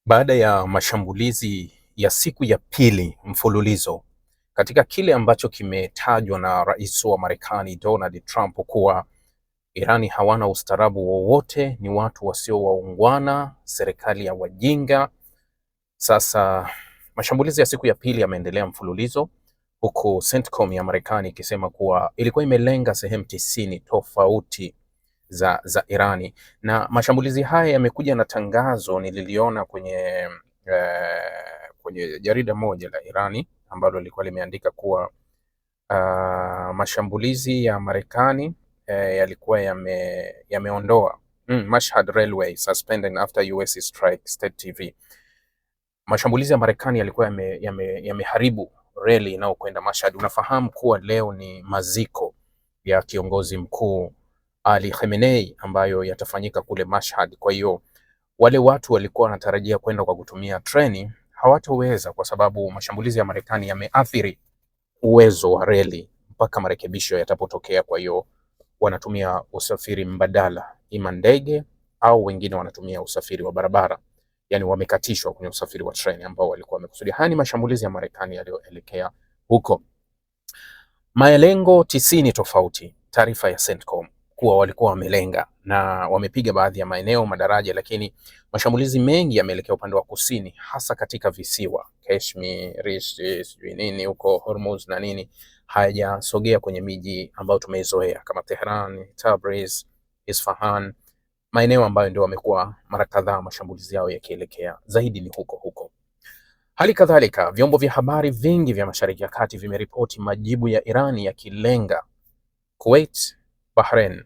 Baada ya mashambulizi ya siku ya pili mfululizo katika kile ambacho kimetajwa na rais wa Marekani Donald Trump kuwa Irani hawana ustaarabu wowote, ni watu wasio waungwana, serikali ya wajinga. Sasa mashambulizi ya siku ya pili yameendelea mfululizo, huku CENTCOM ya Marekani ikisema kuwa ilikuwa imelenga sehemu 90 tofauti za Irani, na mashambulizi haya yamekuja na tangazo nililiona kwenye jarida moja la Irani ambalo lilikuwa limeandika kuwa mashambulizi ya Marekani yalikuwa yameondoa Mashhad Railway suspended after US strike, State TV. Mashambulizi ya Marekani yalikuwa yameharibu reli inayokwenda Mashhad. Unafahamu kuwa leo ni maziko ya kiongozi mkuu Ali Khamenei ambayo yatafanyika kule Mashhad. Kwa hiyo wale watu walikuwa wanatarajia kwenda kwa kutumia treni hawatoweza, kwa sababu mashambulizi ya Marekani yameathiri uwezo wa reli mpaka marekebisho yatapotokea. Kwa hiyo wanatumia usafiri mbadala, ima ndege au wengine wanatumia usafiri wa barabara, yani wamekatishwa kwenye usafiri wa treni ambao walikuwa wamekusudia. Haya ni mashambulizi ya Marekani yaliyoelekea huko, malengo 90 tofauti. Taarifa ya CENTCOM kuwa walikuwa wamelenga na wamepiga baadhi ya maeneo, madaraja, lakini mashambulizi mengi yameelekea upande wa kusini, hasa katika visiwa Kashmir, sijui nini huko Hormuz na nini, hayajasogea kwenye miji ambayo tumeizoea kama Tehran, Tabriz, Isfahan, maeneo ambayo ndio wamekuwa mara kadhaa mashambulizi yao yakielekea zaidi ni huko. Hali kadhalika vyombo vya habari vingi vya Mashariki ya Kati vimeripoti majibu ya Irani yakilenga Kuwait, Bahrain,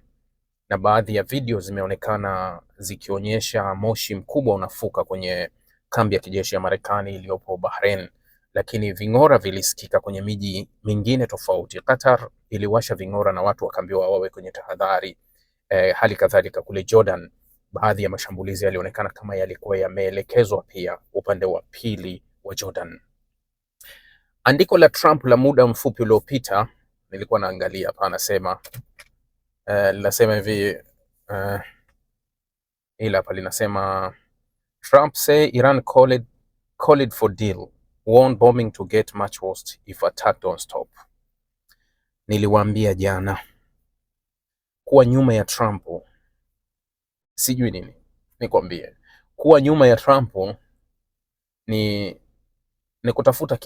na baadhi ya video zimeonekana zikionyesha moshi mkubwa unafuka kwenye kambi ya kijeshi ya Marekani iliyopo Bahrain, lakini ving'ora vilisikika kwenye miji mingine tofauti. Qatar iliwasha ving'ora na watu wakaambiwa wawe kwenye tahadhari. Hali kadhalika kule Jordan, baadhi ya mashambulizi yalionekana kama yalikuwa yameelekezwa pia upande wa pili wa Jordan. Andiko la Trump la muda mfupi uliopita nilikuwa naangalia hapa, anasema linasema hivi, ila hapa linasema Trump say Iran called for deal, warned bombing to get much worse if attack don't stop. Niliwaambia jana kuwa nyuma ya Trump sijui nini, nikwambie kuwa nyuma ya Trump ni kutafuta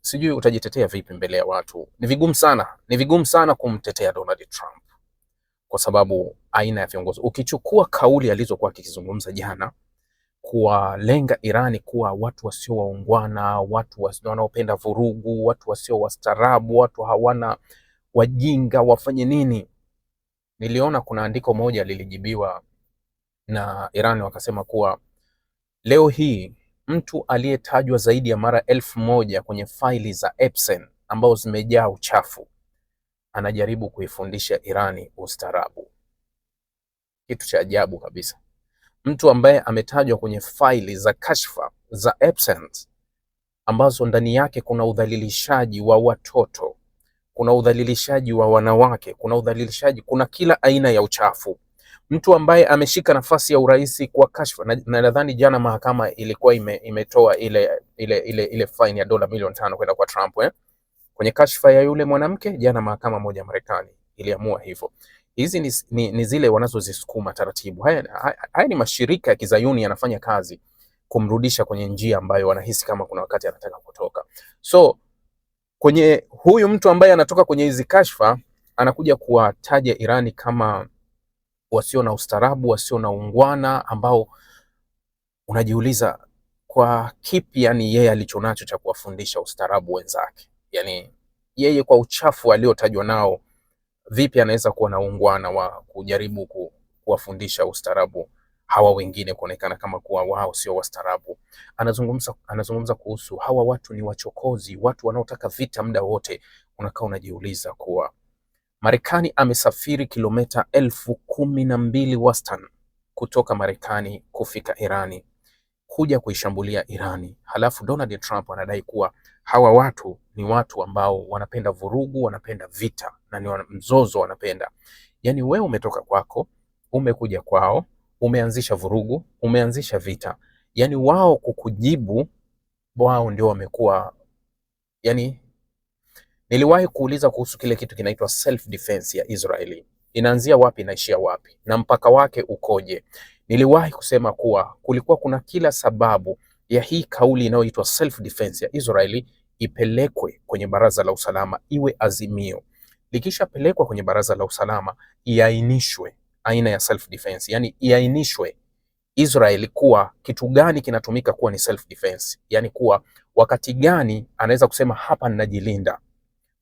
sijui utajitetea vipi mbele ya watu. Ni vigumu sana kumtetea Donald Trump kwa sababu aina ya viongozi. Ukichukua kauli alizokuwa akizungumza jana, kuwalenga Irani kuwa watu wasio waungwana, watu wanaopenda vurugu, watu wasio wastaarabu, watu hawana, wajinga, wafanye nini. Niliona kuna andiko moja lilijibiwa na Irani, wakasema kuwa leo hii mtu aliyetajwa zaidi ya mara 1000 kwenye faili za Epstein ambao zimejaa uchafu anajaribu kuifundisha Irani ustaarabu. Kitu cha ajabu kabisa. Mtu ambaye ametajwa kwenye faili za kashfa za Epstein ambazo ndani yake kuna udhalilishaji wa watoto, kuna udhalilishaji wa wanawake, kuna udhalilishaji, kuna kila aina ya uchafu. Mtu ambaye ameshika nafasi ya urais kwa kashfa, na nadhani jana mahakama ilikuwa imetoa ile fine ya dola milioni 5 kwenda kwa Trump kwenye kashfa ya yule mwanamke. Jana mahakama moja ya Marekani iliamua hivyo. Hizi ni zile wanazozisukuma taratibu. Haya ni mashirika ya kizayuni yanafanya kazi kumrudisha kwenye njia ambayo wanahisi kama kuna wakati anataka kutoka. So kwenye huyu mtu ambaye anatoka kwenye hizi kashfa anakuja kuwataja Irani kama wasio na ustaarabu, wasio na ungwana, ambao unajiuliza kwa kipi yani yeye alichonacho cha kuwafundisha ustaarabu wenzake. Yani yeye kwa uchafu aliotajwa nao, vipi anaweza kuwa na ungwana wa kujaribu kuwafundisha ustaarabu hawa wengine, kuonekana kama kuwa wao sio wastaarabu. Anazungumza kuhusu hawa watu ni wachokozi, watu wanaotaka vita muda wote. Unakaa unajiuliza kuwa Marekani amesafiri kilomita 12,000 wastani kutoka Marekani kufika Irani kuja kuishambulia Irani. Halafu Donald Trump anadai kuwa hawa watu ni watu ambao wanapenda vurugu, wanapenda vita na ni mzozo wanapenda. Yani wewe umetoka kwako, umekuja kwao, umeanzisha vurugu, umeanzisha vita. Yani wao kukujibu, wao ndio wamekuwa yani. Niliwahi kuuliza kuhusu kile kitu kinaitwa self defense ya Israeli, inaanzia wapi inaishia wapi na mpaka wake ukoje? Niliwahi kusema kuwa kulikuwa kuna kila sababu ya hii kauli inayoitwa self defense ya Israeli ipelekwe kwenye Baraza la Usalama, iwe azimio. Likishapelekwa kwenye Baraza la Usalama, iainishwe aina ya self defense, yani iainishwe Israel kuwa kitu gani kinatumika kuwa ni self defense, yani kuwa wakati gani anaweza kusema hapa ninajilinda,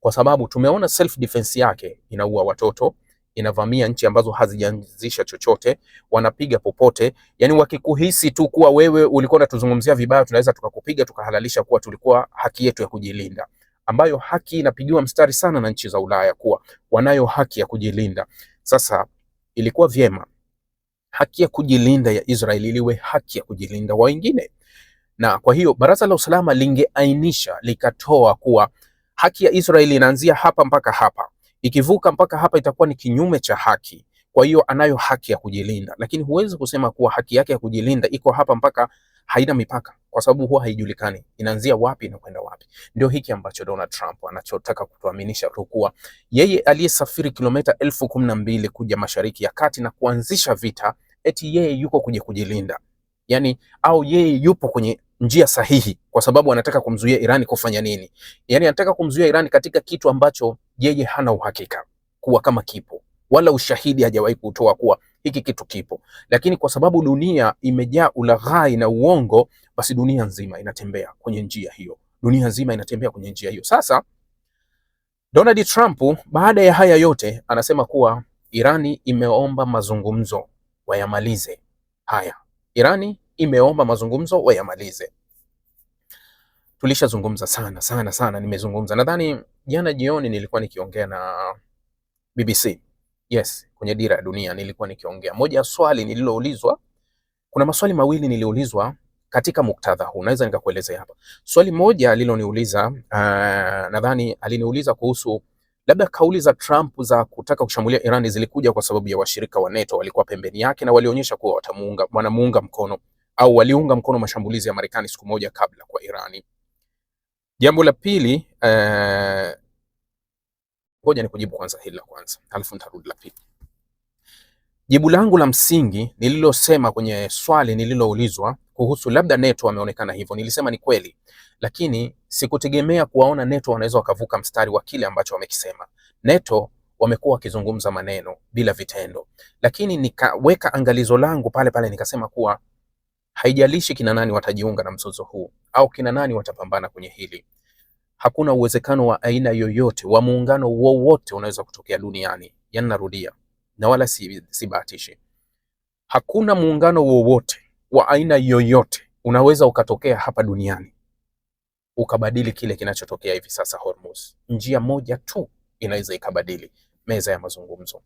kwa sababu tumeona self defense yake inaua watoto, inavamia nchi ambazo hazijaanzisha chochote, wanapiga popote. Yani wakikuhisi tu kuwa wewe ulikuwa unatuzungumzia vibaya, tunaweza tukakupiga tukahalalisha kuwa tulikuwa haki yetu ya kujilinda, ambayo haki inapigiwa mstari sana na nchi za Ulaya kuwa wanayo haki ya kujilinda. Sasa ilikuwa vyema haki ya kujilinda ya Israeli iliwe haki ya kujilinda wa wengine, na kwa hiyo Baraza la Usalama lingeainisha likatoa kuwa haki ya Israeli inaanzia hapa mpaka hapa, ikivuka mpaka hapa itakuwa ni kinyume cha haki, kwa hiyo anayo haki ya kujilinda. Lakini huwezi kusema kuwa haki yake ya kujilinda iko hapa mpaka, haina mipaka, kwa sababu huwa haijulikani inaanzia wapi na kwenda wapi. Ndio hiki ambacho Donald Trump anachotaka kutuaminisha tu kuwa yeye aliyesafiri kilomita 12,000 kuja Mashariki ya Kati na kuanzisha vita, eti yeye yuko kuja kujilinda, yani au yeye yupo kwenye njia sahihi kwa sababu anataka kumzuia Irani kufanya nini? Yani anataka kumzuia Irani katika kitu ambacho yeye hana uhakika kuwa kama kipo, wala ushahidi hajawahi kutoa kuwa hiki kitu kipo, lakini kwa sababu dunia imejaa ulaghai na uongo, basi dunia nzima inatembea kwenye njia hiyo, dunia nzima inatembea kwenye njia hiyo. Sasa Donald Trump baada ya haya yote anasema kuwa Irani imeomba mazungumzo wayamalize haya. Irani imeomba mazungumzo wayamalize. Tulishazungumza sana, nimezungumza. Nadhani jana jioni nilikuwa nikiongea na BBC. Yes, kwenye Dira ya Dunia nilikuwa nikiongea. Moja ya swali nililoulizwa, kuna maswali mawili niliulizwa katika muktadha huu, naweza nikakuelezea hapa. Swali moja aliloniuliza, nadhani aliniuliza kuhusu labda kauli za Trump za kutaka kushambulia Irani zilikuja kwa sababu ya washirika wa NATO walikuwa pembeni yake na walionyesha kuwa wanamuunga mkono au waliunga mkono mashambulizi ya Marekani siku moja kabla kwa Irani. Jambo la pili, ngoja nikujibu kwanza hili la kwanza, alafu nitarudi la pili. Jibu langu la msingi nililosema kwenye swali nililoulizwa kuhusu labda NATO wameonekana hivyo, nilisema ni kweli, lakini sikutegemea kuwaona NATO wanaweza wakavuka mstari wa kile ambacho wamekisema. NATO wamekuwa wakizungumza maneno bila vitendo, lakini nikaweka angalizo langu pale pale nikasema kuwa haijalishi kina nani watajiunga na mzozo huu au kina nani watapambana kwenye hili, hakuna uwezekano wa aina yoyote wa muungano wowote unaweza kutokea duniani. Yani narudia, na wala sibahatishi, hakuna muungano wowote wa aina yoyote unaweza ukatokea hapa duniani ukabadili kile kinachotokea hivi sasa Hormuz. Njia moja tu inaweza ikabadili, meza ya mazungumzo.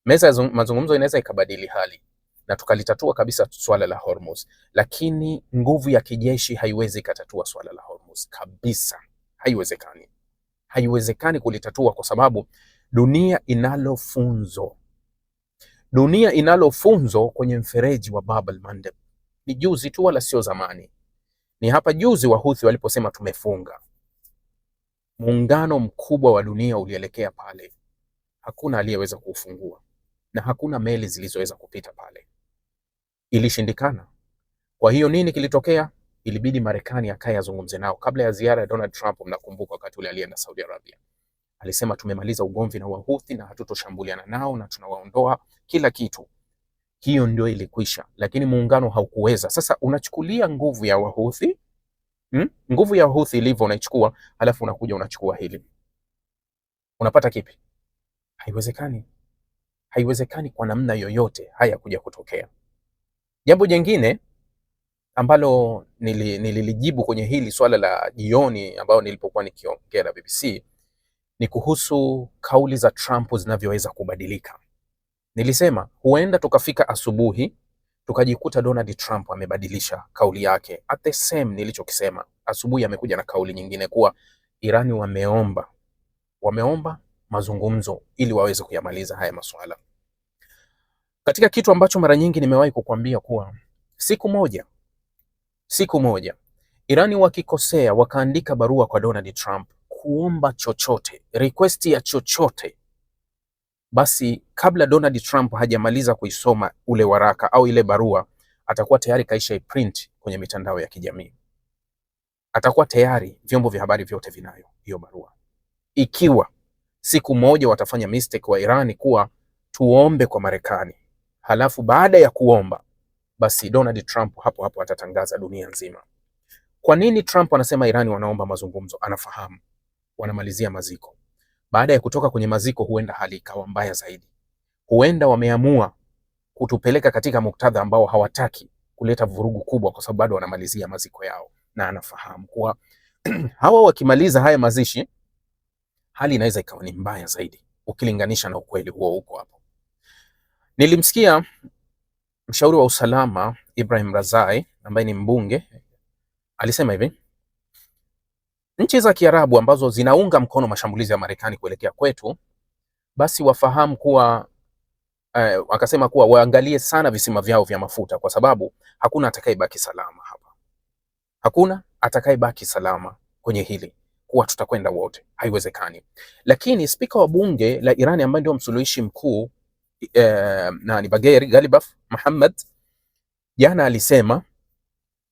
Meza ya mazungumzo inaweza ikabadili hali na tukalitatua kabisa swala la Hormuz, lakini nguvu ya kijeshi haiwezi katatua swala la Hormuz kabisa. Haiwezekani, haiwezekani kulitatua, kwa sababu dunia inalo funzo kwenye mfereji wa Bab el-Mandeb. Ni juzi tu wala sio zamani, ni hapa juzi Wahuthi waliposema tumefunga. Muungano mkubwa wa dunia ulielekea pale, hakuna aliyeweza kuufungua na hakuna meli zilizoweza kupita pale, ilishindikana. Kwa hiyo nini kilitokea? Ilibidi Marekani akae azungumze nao kabla ya ziara ya Donald Trump. Mnakumbuka wakati ule alienda Saudi Arabia, alisema tumemaliza ugomvi na Wahuthi na hatutoshambuliana nao na tunawaondoa kila kitu. Hiyo ndio ilikwisha, lakini muungano haukuweza. Sasa unachukulia nguvu ya Wahuthi, nguvu ya Wahuthi ilivyo unaichukua, alafu unakuja unachukua hili, unapata kipi? Haiwezekani, haiwezekani kwa namna yoyote haya kuja kutokea. Jambo jingine ambalo nililijibu kwenye hili swala la jioni ambao nilipokuwa nikiongea na BBC ni kuhusu kauli za Trump zinavyoweza kubadilika. Nilisema huenda tukafika asubuhi tukajikuta Donald Trump amebadilisha kauli yake at the same nilichokisema. Asubuhi amekuja na kauli nyingine kuwa Irani wameomba mazungumzo ili waweze kuyamaliza haya masuala. Katika kitu ambacho mara nyingi nimewahi kukwambia kuwa siku moja siku moja Irani wakikosea wakaandika barua kwa Donald Trump kuomba chochote, request ya chochote, basi kabla Donald Trump hajamaliza kuisoma ule waraka au ile barua, atakuwa tayari kaisha print kwenye mitandao ya kijamii. Atakuwa tayari vyombo vya habari vyote vinayo hiyo barua. Ikiwa siku moja watafanya mistake wa Irani kuwa tuombe kwa Marekani, halafu baada ya kuomba basi Donald Trump hapo hapo atatangaza dunia nzima. Kwa nini Trump anasema Irani wanaomba mazungumzo? Anafahamu wanamalizia maziko. Baada ya kutoka kwenye maziko, huenda hali ikawa mbaya zaidi. Huenda wameamua kutupeleka katika muktadha ambao hawataki kuleta vurugu kubwa, kwa sababu bado wanamalizia maziko yao, na anafahamu kuwa hawa wakimaliza haya mazishi, hali inaweza ikawa ni mbaya zaidi ukilinganisha na ukweli huo uko hapo. Nilimsikia mshauri wa usalama Ibrahim Razai ambaye ni mbunge alisema hivi: nchi za Kiarabu ambazo zinaunga mkono mashambulizi ya Marekani kuelekea kwetu, basi wafahamu kuwa akasema kuwa waangalie sana visima vyao vya mafuta, kwa sababu hakuna atakayebaki salama hapa. Hakuna atakayebaki salama kwenye hili, kuwa tutakwenda wote, haiwezekani. Lakini spika wa bunge la Irani ambaye ndio msuluhishi mkuu ni Bagher Ghalibaf Muhammad, jana alisema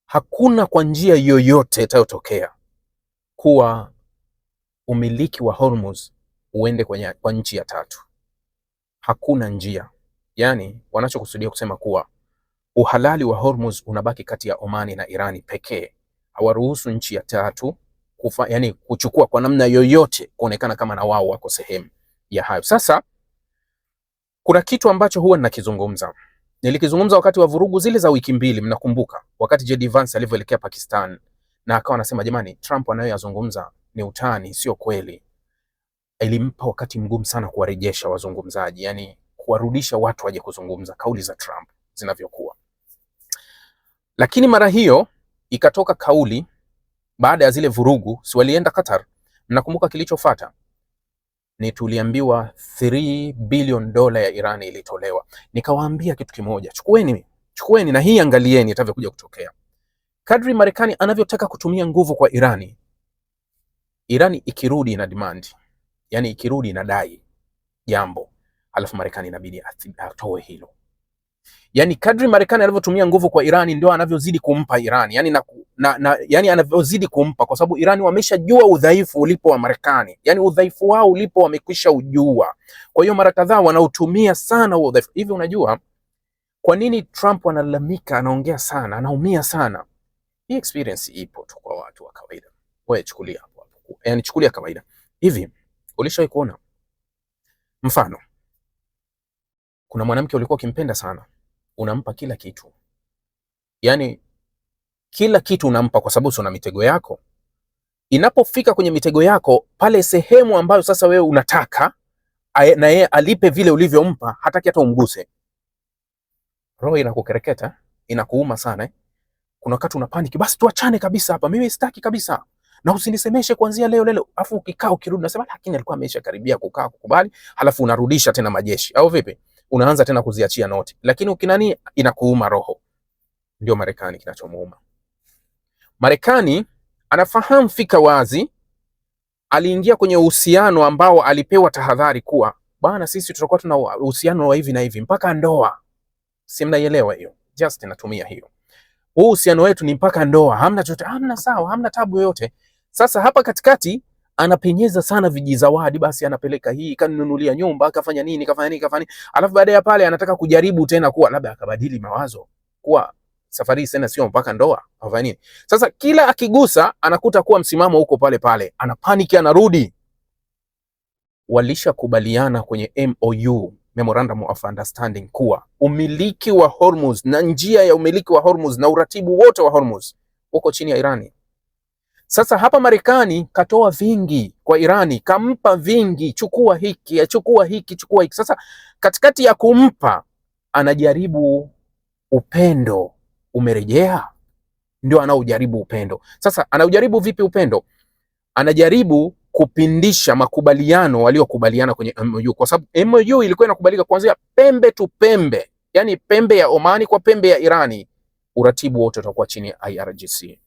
hakuna kwa njia yoyote itayotokea kuwa umiliki wa Hormuz uende kwa nchi ya tatu. Hakuna njia. Yani wanachokusudia kusema kuwa uhalali wa Hormuz unabaki kati ya Omani na Irani pekee. Hawaruhusu nchi ya tatu kuchukua kwa namna yoyote, kuonekana kama na wao wako sehemu ya hayo. Sasa kuna kitu ambacho huwa ninakizungumza. Nilikizungumza wakati wa vurugu zile za wiki mbili, mnakumbuka, wakati JD Vance alivyoelekea Pakistan na akawa anasema jamani, Trump anayoyazungumza ni utani, sio kweli. Ilimpa wakati mgumu sana kuwarejesha wazungumzaji, yani kuwarudisha watu waje kuzungumza kauli za Trump zinavyokuwa. Lakini mara hiyo ikatoka kauli baada ya zile vurugu, si walienda Qatar. Mnakumbuka kilichofuata? Ni tuliambiwa $3 billion ya Irani ilitolewa. Nikawaambia kitu kimoja, chukueni na hii angalieni itavyokuja kutokea. Kadri Marekani anavyotaka kutumia nguvu kwa Irani ikirudi na demand, yani ikirudi na dai jambo, alafu Marekani inabidi atoe hilo. Yani kadri Marekani anavyotumia nguvu kwa Irani ndio anavyozidi kumpa Irani, yani anavyozidi kumpa, kwa sababu Irani wameshajua udhaifu ulipo wa Marekani, yani udhaifu wao ulipo wamekwisha ujua. Kwa hiyo mara kadhaa wanautumia sana huo udhaifu. Hivi unajua kwa nini Trump analalamika, anaongea sana, anaumia sana? Hii experience ipo tu kwa watu wa kawaida. Wewe chukulia hapo, yani chukulia kawaida. Hivi ulishawahi kuona mfano, kuna mwanamke ulikuwa ukimpenda sana, unampa kila kitu, yani kila kitu unampa, kwa sababu una mitego yako. Inapofika kwenye mitego yako, pale sehemu ambayo sasa wewe unataka na yeye alipe vile ulivyompa, hataki hata umguse, roho inakukereketa, inakuuma sana. Kuna wakati una panic, basi tuachane kabisa hapa, mimi sitaki kabisa, na usinisemeshe kuanzia leo. Afu ukikaa ukirudi unasema lakini alikuwa amesha karibia kukaa kukubali, halafu unarudisha tena majeshi au vipi? Unaanza tena kuziachia noti, lakini ukinani inakuuma roho. Ndio Marekani kinachomuuma. Marekani anafahamu fika wazi, aliingia kwenye uhusiano ambao alipewa tahadhari kuwa bana, sisi tutakuwa tuna uhusiano wa hivi na hivi mpaka ndoa. Si mnaielewa hiyo? Just natumia hiyo. Uhusiano wetu ni mpaka ndoa, hamna chochote, hamna sawa, hamna tabu yoyote. Sasa hapa katikati anapenyeza sana vijizawadi, basi anapeleka hii, kanunulia nyumba, akafanya nini, kafanya nini. Alafu baada ya pale anataka kujaribu tena kuwa labda akabadili mawazo, kuwa safari tena sio mpaka ndoa, afanya nini. Sasa kila akigusa anakuta kuwa msimamo huko pale pale, ana panic, anarudi. Walishakubaliana kwenye MOU, Memorandum of Understanding, kuwa umiliki wa Hormuz na njia ya umiliki wa Hormuz na uratibu wote wa Hormuz uko chini ya Irani. Sasa hapa Marekani katoa vingi kwa Irani, kampa vingi, chukua hiki, chukua hiki, chukua hiki. Sasa katikati ya kumpa anajaribu upendo umerejea, ndio anaujaribu upendo. Sasa anaujaribu vipi upendo? Anajaribu kupindisha makubaliano waliokubaliana kwenye MOU, kwa sababu MOU ilikuwa inakubalika kuanzia pembe tu pembe, yani pembe ya Omani kwa pembe ya Irani, uratibu wote utakuwa chini ya IRGC.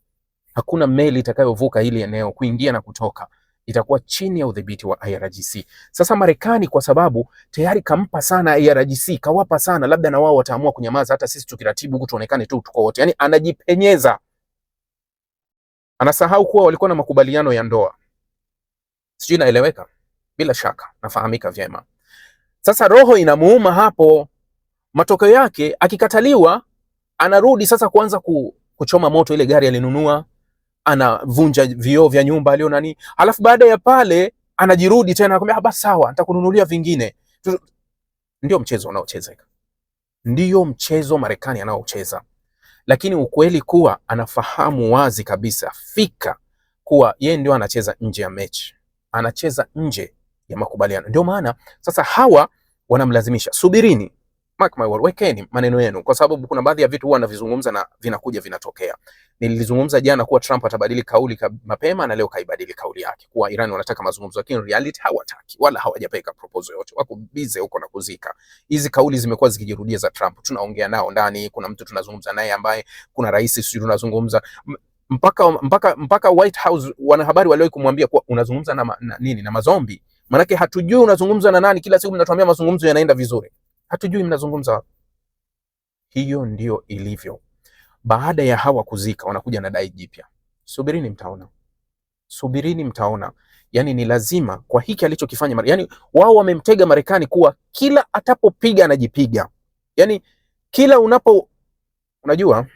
Hakuna meli itakayovuka hili eneo kuingia na kutoka, itakuwa chini ya udhibiti wa IRGC. Sasa Marekani kwa sababu tayari kampa sana IRGC, kawapa sana, labda na wao wataamua kunyamaza, hata sisi tukiratibu huku tuonekane tu tuko wote. Yani anajipenyeza, anasahau kuwa walikuwa na makubaliano ya ndoa. Sijui naeleweka? Bila shaka nafahamika vyema. Sasa roho inamuuma hapo. Matokeo yake akikataliwa, anarudi sasa kuanza kuchoma moto ile gari alinunua, anavunja vioo vya nyumba alio nani, alafu baada ya pale anajirudi tena akamwambia basi sawa, nitakununulia vingine. Ndio mchezo unaocheza, ndio mchezo Marekani anaocheza, lakini ukweli kuwa anafahamu wazi kabisa fika kuwa yeye ndio anacheza nje ya mechi, anacheza nje ya makubaliano. Ndio maana sasa hawa wanamlazimisha, subirini, mark my word, wekeni maneno yenu, kwa sababu kuna baadhi ya vitu huwa anavizungumza na vinakuja vinatokea. Nilizungumza jana kuwa Trump atabadili kauli mapema, na leo kaibadili kauli yake kuwa Iran wanataka mazungumzo, lakini reality hawataki, wala hawajapeka proposal yote, wako busy huko na kuzika. Hizi kauli zimekuwa zikijirudia za Trump, tunaongea nao ndani, kuna mtu tunazungumza naye ambaye kuna rais sisi tunazungumza mpaka White House wanahabari waliwahi kumwambia kuwa unazungumza na nini, na mazombi? Manake hatujui unazungumza na nani, kila siku mnatuambia mazungumzo yanaenda vizuri, hatujui mnazungumza wapi. Hiyo ndio ilivyo. Baada ya hawa kuzika, wanakuja na dai jipya. Subirini mtaona, subirini mtaona. Yani ni lazima kwa hiki alichokifanya, yani wao wamemtega Marekani kuwa kila atapopiga anajipiga. Yani kila unajua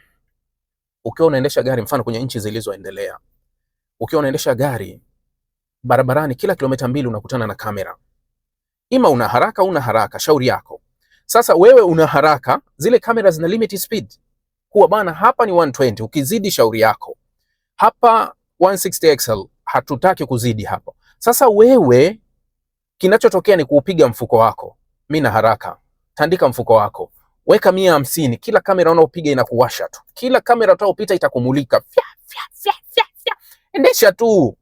ukiwa unaendesha gari, mfano kwenye nchi zilizoendelea, ukiwa unaendesha gari barabarani, kila kilomita 2 unakutana na kamera. Ima una haraka, shauri yako. Sasa wewe una haraka, zile kamera zina limit speed kuwa bana, hapa ni 120, ukizidi shauri yako. Hapa 160 XL, hatutaki kuzidi hapo. Sasa wewe kinachotokea ni kuupiga mfuko wako. Mimi na haraka, tandika mfuko wako, weka 150, kila kamera unaopiga inakuwasha tu. Kila kamera utaopita itakumulika. Endesha tu.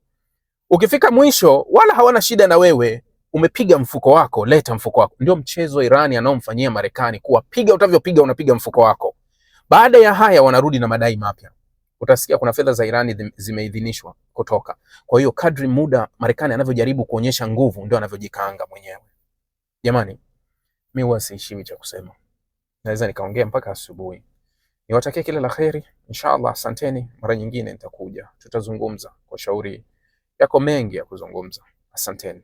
Ukifika mwisho wala hawana shida na wewe, umepiga mfuko wako, leta mfuko wako. Ndio mchezo Irani anaomfanyia Marekani, kuwa piga utavyopiga, unapiga mfuko wako. Baada ya haya wanarudi na madai mapya. Utasikia kuna fedha za Irani zimeidhinishwa kutoka. Kwa hiyo kadri muda Marekani anavyojaribu kuonyesha nguvu, ndio anavyojikaanga mwenyewe. Jamani, mimi huwa siishiwi cha kusema. Naweza nikaongea mpaka asubuhi. Niwatakie kila la kheri. Inshallah, asanteni. Mara nyingine nitakuja. Tutazungumza kwa shauri yako mengi ya kuzungumza. Asanteni.